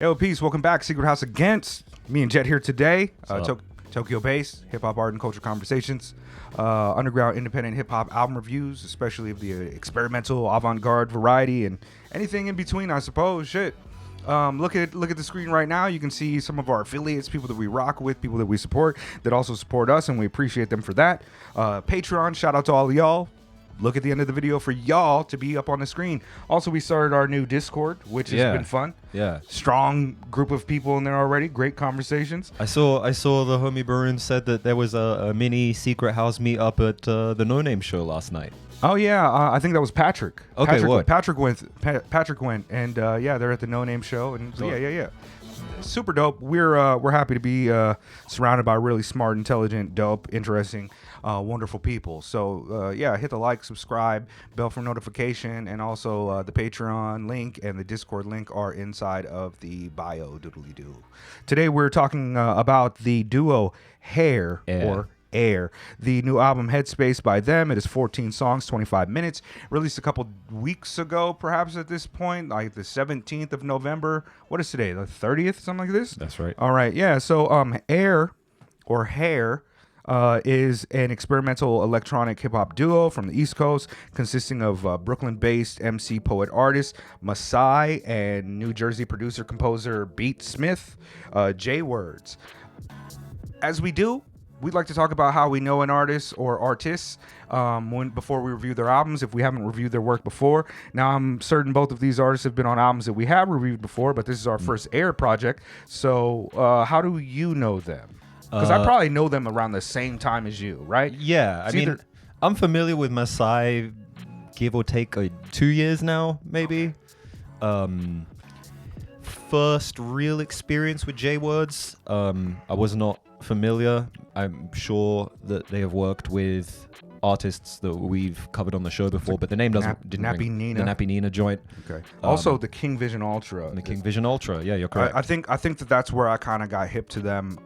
Yo, peace. Welcome back. Secret House Against. Me and Jet here today. Tokyo-based hip-hop art and culture conversations. Underground independent hip-hop album reviews, especially of the experimental, avant-garde variety and anything in between, I suppose. Shit. Look at the screen right now. You can see some of our affiliates, people that we rock with, people that we support, that also support us, and we appreciate them for that. Patreon, shout out to all of y'all. Look at the end of the video for y'all to be up on the screen. Also, we started our new Discord, which has been fun. Yeah. Strong group of people in there already. Great conversations. I saw the homie Barun said that there was a mini secret house meetup at the Noname show last night. Oh yeah, I think that was Patrick. Okay, Patrick went, and yeah, they're at the No Name show, and so yeah. Super dope. We're happy to be surrounded by really smart, intelligent, dope, interesting, wonderful people. So yeah, hit the like, subscribe, bell for notification, and also the Patreon link and the Discord link are inside of the bio. Doodly doo. Today we're talking about the duo Hair or Air, the new album Headspace by them. It is 14 songs, 25 minutes, released a couple weeks ago, perhaps at this point, like the 17th of November. What is today, the 30th, something like this? That's right. All right, yeah, so Air or Hair is an experimental electronic hip-hop duo from the East Coast consisting of Brooklyn-based MC, poet, artist Masai and New Jersey producer-composer Beat Smith, J Words. As we do, we'd like to talk about how we know an artist or artists before we review their albums, if we haven't reviewed their work before. Now, I'm certain both of these artists have been on albums that we have reviewed before, but this is our first Air project. So how do you know them? Because I probably know them around the same time as you, right? Yeah, I mean, I'm familiar with Masai, give or take 2 years now, maybe. First real experience with J Words, I was not familiar. I'm sure that they have worked with artists that we've covered on the show before, but the name didn't ring. Nina. The Nappy Nina joint. Okay. Also, the King Vision Ultra. The King Vision Ultra. Yeah, you're correct. I think that's where I kind of got hip to them.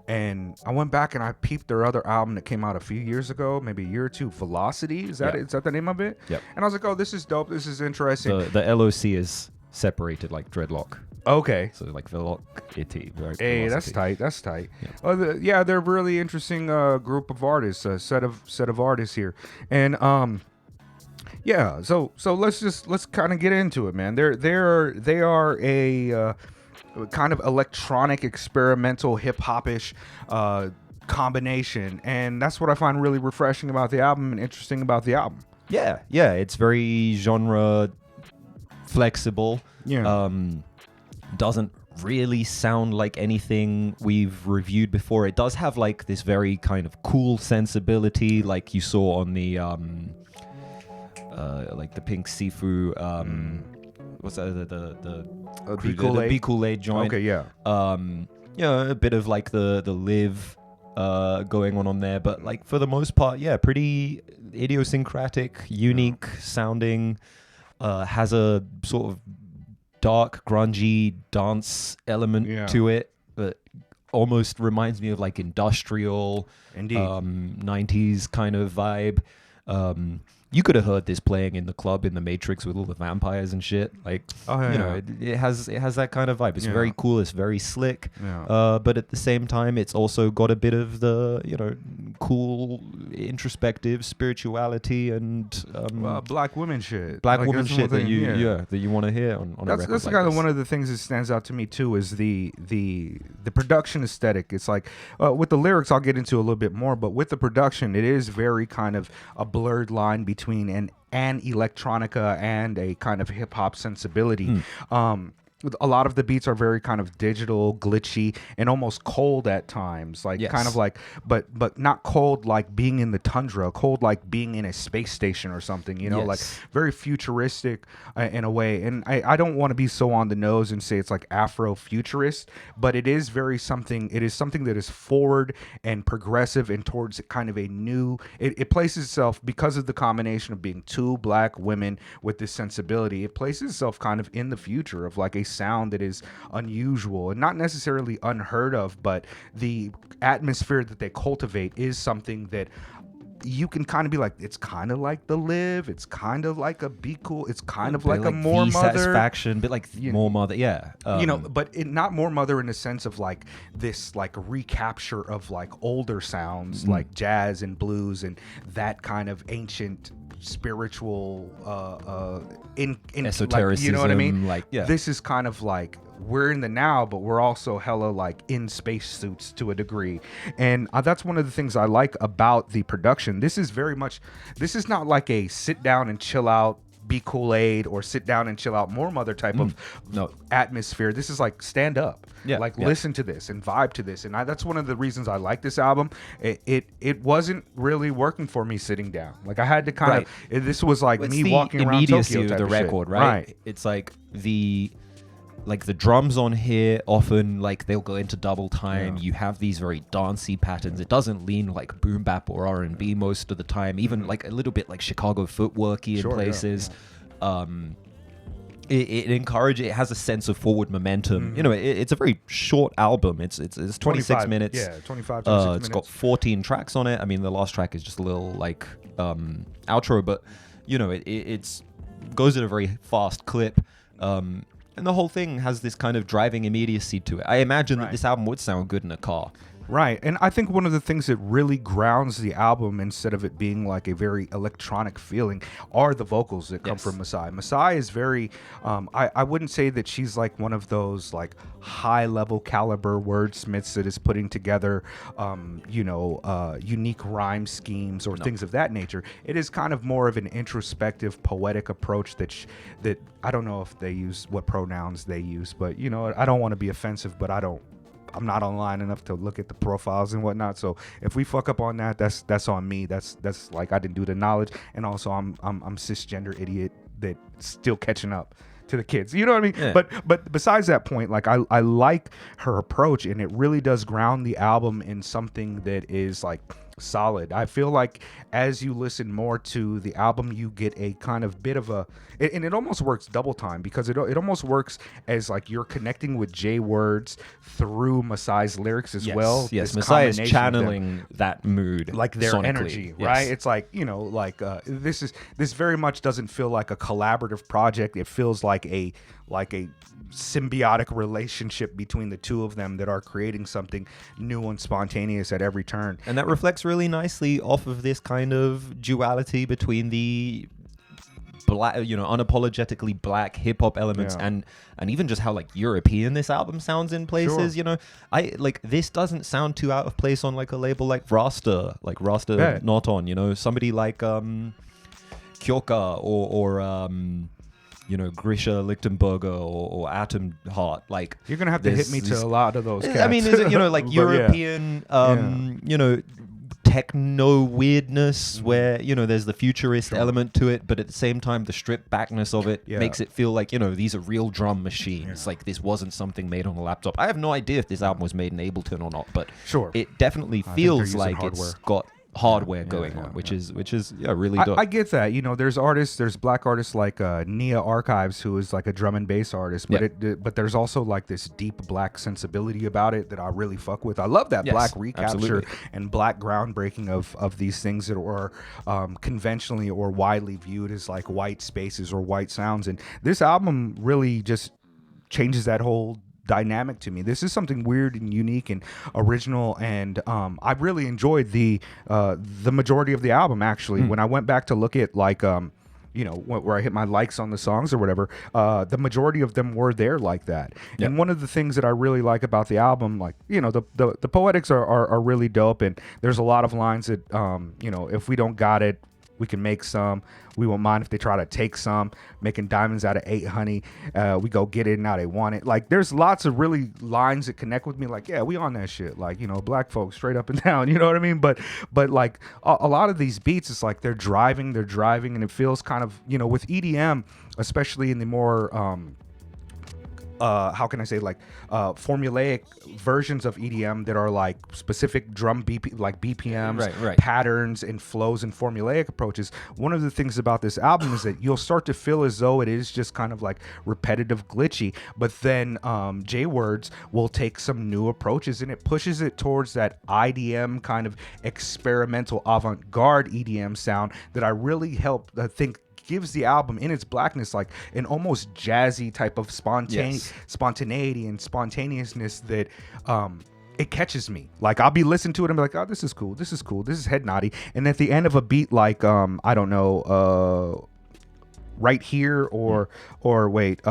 And I went back and I peeped their other album that came out a few years ago, maybe a year or two. Velocity. Is that the name of it? Yep. And I was like, oh, this is dope. This is interesting. The LOC is separated like dreadlock. Okay. So like velocity. Hey, that's tight. That's tight. Yeah, they're a really interesting group of artists, set of artists here, and yeah. So let's kind of get into it, man. They are a kind of electronic, experimental, hip hop-ish combination, and that's what I find really refreshing about the album and interesting about the album. Yeah. It's very genre flexible. Yeah. Doesn't really sound like anything we've reviewed before. It does have like this very kind of cool sensibility, like you saw on the like the Pink Sifu what's that, the Be Kool-Aid joint. Okay, yeah. A bit of like the live going on there, but like for the most part, yeah, pretty idiosyncratic, unique sounding, has a sort of dark, grungy dance element to it that almost reminds me of like industrial, indeed, 90s kind of vibe. You could have heard this playing in the club in the Matrix with all the vampires and shit. Like, it has that kind of vibe. It's very cool. It's very slick. Yeah. But at the same time, it's also got a bit of the, cool introspective spirituality and black women shit. Black woman shit that you want to hear on a record. That's like kind of this. one of the things that stands out to me too is the production aesthetic. It's like with the lyrics, I'll get into a little bit more, but with the production, it is very kind of a blurred line between an electronica and a kind of hip hop sensibility. A lot of the beats are very kind of digital, glitchy, and almost cold at times. Like kind of like, but not cold like being in the tundra, cold like being in a space station or something, like very futuristic in a way. And I don't want to be so on the nose and say it's like Afro-futurist, but it is something that is forward and progressive and towards kind of a new, it places itself, because of the combination of being two black women with this sensibility, it places itself kind of in the future of like a sound that is unusual and not necessarily unheard of, but the atmosphere that they cultivate is something that you can kind of be like, it's kind of like the Live, it's kind of like a Be Cool, it's kind of bit like a More the Mother Satisfaction, but like More Mother, yeah. but not More Mother in the sense of like this like recapture of like older sounds like jazz and blues and that kind of ancient spiritual in esotericism, like, you know what I mean? like, yeah. This is kind of like we're in the now, but we're also hella like in spacesuits to a degree, and that's one of the things I like about the production. This is not like a sit down and chill out Be Kool-Aid or sit down and chill out More Mother type of atmosphere. This is like stand up, listen to this and vibe to this, and that's one of the reasons I like this album. It wasn't really working for me sitting down. Like I had to kind of. This was like me walking around Tokyo type of the of record, shit. right? It's like the drums on here often like they'll go into double time. You have these very dancey patterns. It doesn't lean like boom bap or R&B most of the time, even like a little bit like Chicago footworky in places. It has a sense of forward momentum. You know, it's a very short album. It's 26 minutes. Yeah, 25 minutes. It's got 14 tracks on it. I mean, the last track is just a little like outro, but you know, it's goes at a very fast clip. And the whole thing has this kind of driving immediacy to it. I imagine that this album would sound good in a car. Right. And I think one of the things that really grounds the album, instead of it being like a very electronic feeling, are the vocals that come from Masai. Masai is very, I wouldn't say that she's like one of those like high level caliber wordsmiths that is putting together, unique rhyme schemes or things of that nature. It is kind of more of an introspective, poetic approach that I don't know if they use what pronouns they use, but you know, I don't want to be offensive, but I'm not online enough to look at the profiles and whatnot. So if we fuck up on that, that's on me. That's like I didn't do the knowledge, and also I'm cisgender idiot that's still catching up to the kids. You know what I mean? Yeah. But besides that point, like I like her approach, and it really does ground the album in something that is like solid. I feel like as you listen more to the album, you get a kind of bit of and it almost works double time, because it almost works as like you're connecting with Jay words through Masai's lyrics as well. Yes, Masai is channeling that mood, like their sonically. Energy, right? It's like, you know, like this very much doesn't feel like a collaborative project. It feels like a symbiotic relationship between the two of them that are creating something new and spontaneous at every turn. And that reflects really nicely off of this kind of duality between the black, you know, unapologetically black hip hop elements and even just how like European this album sounds in places. You know, I like this doesn't sound too out of place on like a label like Rasta Not On, you know, somebody like Kyoka or you know, Grisha Lichtenberger or Atom Heart. Like, you're gonna have to hit me to a lot of those cats. I mean, is it, you know, like European you know, techno weirdness where, you know, there's the futurist element to it, but at the same time the stripped backness of it makes it feel like, you know, these are real drum machines. Like this wasn't something made on a laptop. I have no idea if this album was made in Ableton or not, but it definitely feels like it's got hardware going on, which is really dope. I get that. You know, there's black artists like Nia Archives, who is like a drum and bass artist, but there's also like this deep black sensibility about it that I really fuck with. I love that black recapture and black groundbreaking of these things that are conventionally or widely viewed as like white spaces or white sounds, and this album really just changes that whole dynamic to me. This is something weird and unique and original, and I really enjoyed the majority of the album actually. When I went back to look at like you know, where I hit my likes on the songs or whatever, the majority of them were there like that. And one of the things that I really like about the album, like, you know, the poetics are really dope, and there's a lot of lines that you know, if we don't got it, we can make some. We won't mind if they try to take some. Making diamonds out of 8 honey. We go get it, now they want it. Like, there's lots of really lines that connect with me. Like, yeah, we on that shit. Like, you know, black folks straight up and down. You know what I mean? But like a lot of these beats, it's like they're driving, and it feels kind of, you know, with EDM, especially in the more how can I say, like formulaic versions of EDM that are like specific drum BPMs, Right. patterns and flows and formulaic approaches. One of the things about this album is that you'll start to feel as though it is just kind of like repetitive, glitchy, but then J Words will take some new approaches and it pushes it towards that IDM kind of experimental avant-garde EDM sound that I really think gives the album in its blackness like an almost jazzy type of spontaneity and spontaneousness that it catches me. Like I'll be listening to it and be like, oh, this is cool, this is head naughty, and at the end of a beat like I don't know, Right Here or wait,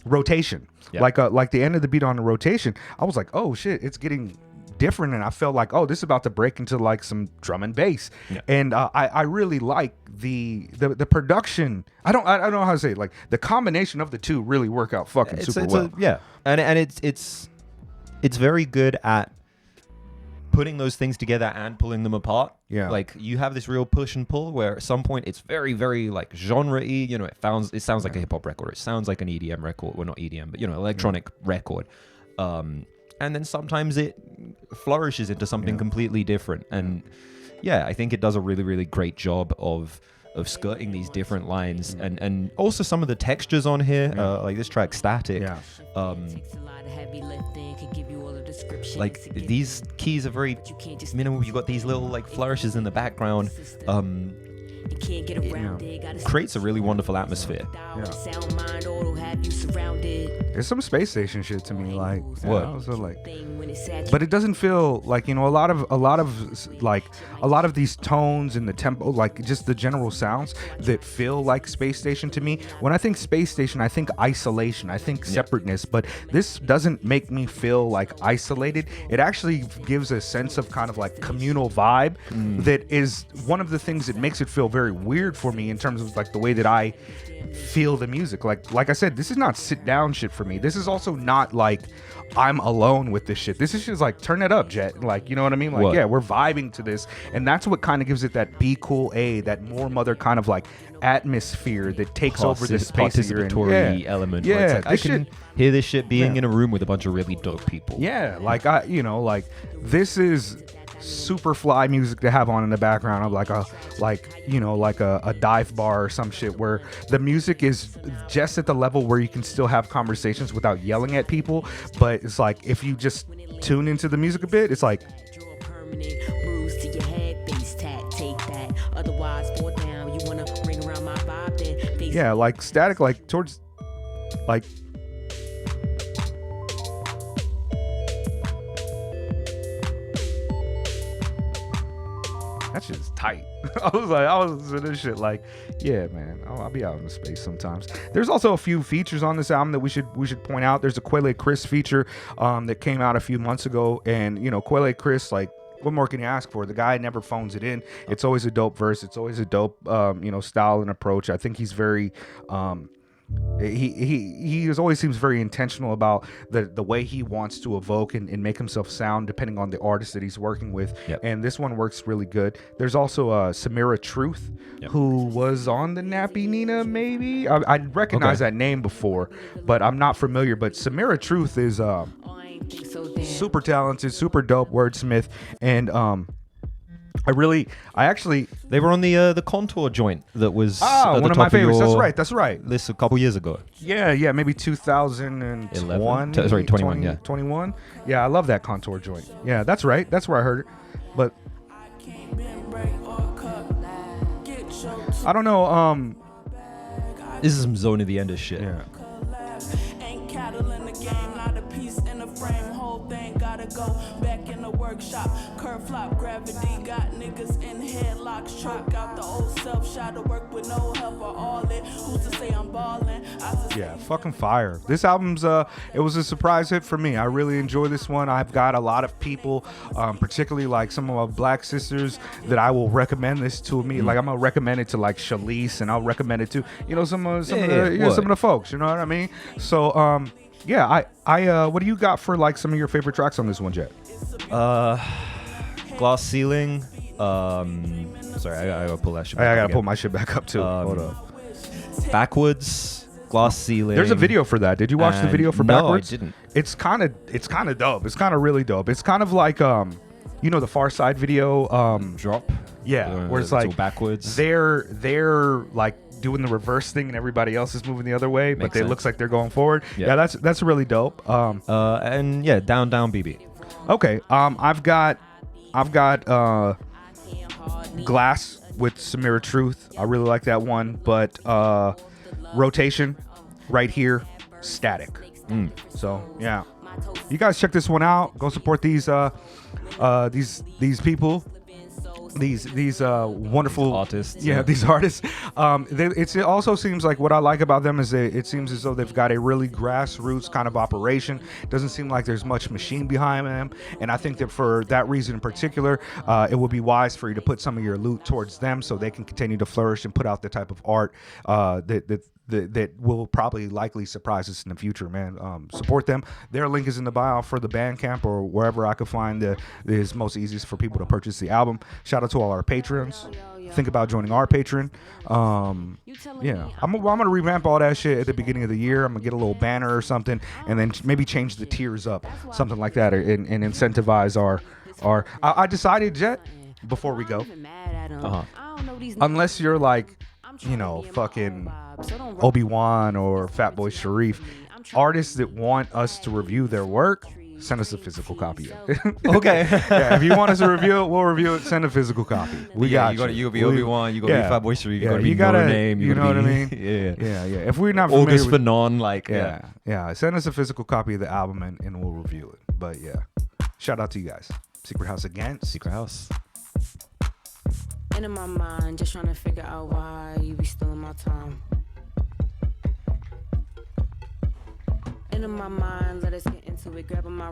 Rotation, like the end of the beat on the Rotation, I was like, oh shit, it's getting different, and I felt like, oh, this is about to break into like some drum and bass, and I really like the production. I don't know how to say it. Like the combination of the two really work out fucking super well. And it's very good at putting those things together and pulling them apart. Yeah, like you have this real push and pull where at some point it's very, very like genre-y. You know, it sounds like a hip hop record. It sounds like an EDM record. Well, not EDM, but you know, electronic record. And then sometimes it flourishes into something completely different. And I think it does a really, really great job of skirting these different lines, and also some of the textures on here, like this track Static. Like these keys are very minimal. You got these little like flourishes in the background. It creates a really wonderful atmosphere. There's some space station shit to me, like what? Also like, but it doesn't feel like, you know, a lot of these tones and the tempo, like just the general sounds that feel like space station to me. When I think space station, I think isolation, I think separateness, but this doesn't make me feel like isolated. It actually gives a sense of kind of like communal vibe that is one of the things that makes it feel very weird for me in terms of like the way that I feel the music. Like I said, this is not sit down shit for me. This is also not like I'm alone with this shit. This is just like, turn it up, Jet. Like, you know what I mean? Like, we're vibing to this, and that's what kind of gives it that be cool, that more mother kind of like atmosphere that takes over the space that you're in. Participatory element. Yeah, it's like, I can hear this shit being in a room with a bunch of really dope people. Yeah, like this is super fly music to have on in the background of like a dive bar or some shit where the music is just at the level where you can still have conversations without yelling at people, but it's like if you just tune into the music a bit, it's like like Static, like towards like that shit is tight. I was to this shit like, yeah, man, I'll be out in the space sometimes. There's also a few features on this album that we should point out. There's a Quelle Chris feature that came out a few months ago, and you know, Quelle Chris, like, what more can you ask for? The guy never phones it in. It's always a dope verse. It's always a dope style and approach. I think he's very he always seems very intentional about the way he wants to evoke and make himself sound depending on the artist that he's working with. And this one works really good. There's also Samira Truth, who was on the Nappy Nina, maybe. I recognize that name before, but I'm not familiar. But Samira Truth is super talented, super dope wordsmith, and they were on the Contour joint that was one of my favorites. That's right. This a couple years ago. Yeah, maybe 2021. 21. 21. Yeah, I love that Contour joint. Yeah, that's right. That's where I heard it. But I don't know. This is some Zone of the Enders shit. Yeah. Go back in the workshop, curve flop, gravity got niggas in headlocks, truck out the old self, shot to work with no help or all it. Who's to say I'm ballin'? Yeah, fucking fire. This album's it was a surprise hit for me. I really enjoy this one. I've got a lot of people, particularly like some of my black sisters, that I will recommend this to me. Like I'm gonna recommend it to like Shalice, and I'll recommend it to some of the folks. You know what I mean? So yeah, I what do you got for like some of your favorite tracks on this one, Jet? Glass Ceiling. Sorry, I gotta pull that shit back I up gotta again. pull my shit back up too. Hold up. Backwards. glass ceiling. There's a video for that. Did you watch the video for Backwards? No, I didn't. It's kind of dope. It's kind of really dope. It's kind of like you know, the Far Side video. Drop. Yeah, where it's all like backwards. They're like doing the reverse thing and everybody else is moving the other way, but it looks like they're going forward. Yeah. Yeah, that's really dope. And yeah, down BB. Okay. I've got Glass with Samira Truth. I really like that one, but Rotation right here, Static. So yeah, you guys check this one out. Go support these people. These wonderful artists. Yeah, these artists. It also seems like what I like about them is it seems as though they've got a really grassroots kind of operation. Doesn't seem like there's much machine behind them, and I think that for that reason in particular, it would be wise for you to put some of your loot towards them so they can continue to flourish and put out the type of art that will probably likely surprise us in the future, man. Support them. Their link is in the bio for the Bandcamp or wherever I could find is most easiest for people to purchase the album. Shout out to all our patrons. Think about joining our Patreon. Yeah, I'm gonna revamp all that shit at the beginning of the year. I'm gonna get a little banner or something, and then maybe change the tiers up, something like that, and incentivize our. I decided, Jet, before we go, unless you're like, you know, fucking Obi-Wan or Fatboy Sharif, artists that want us to review their work, send us a physical copy of it. Okay. Yeah, if you want us to review it, we'll review it. Send a physical copy. We got you. You gotta be Obi-Wan. You gotta be Fatboy Sharif. You gotta be Noname. You know what I mean? Yeah. Yeah. If we're not August familiar with, Fanon, like yeah. Send us a physical copy of the album and we'll review it. But yeah, shout out to you guys. Secret House again. Secret House. In my mind, just trying to figure out why you be stealing my time. In my mind, let us get into it, grabbing my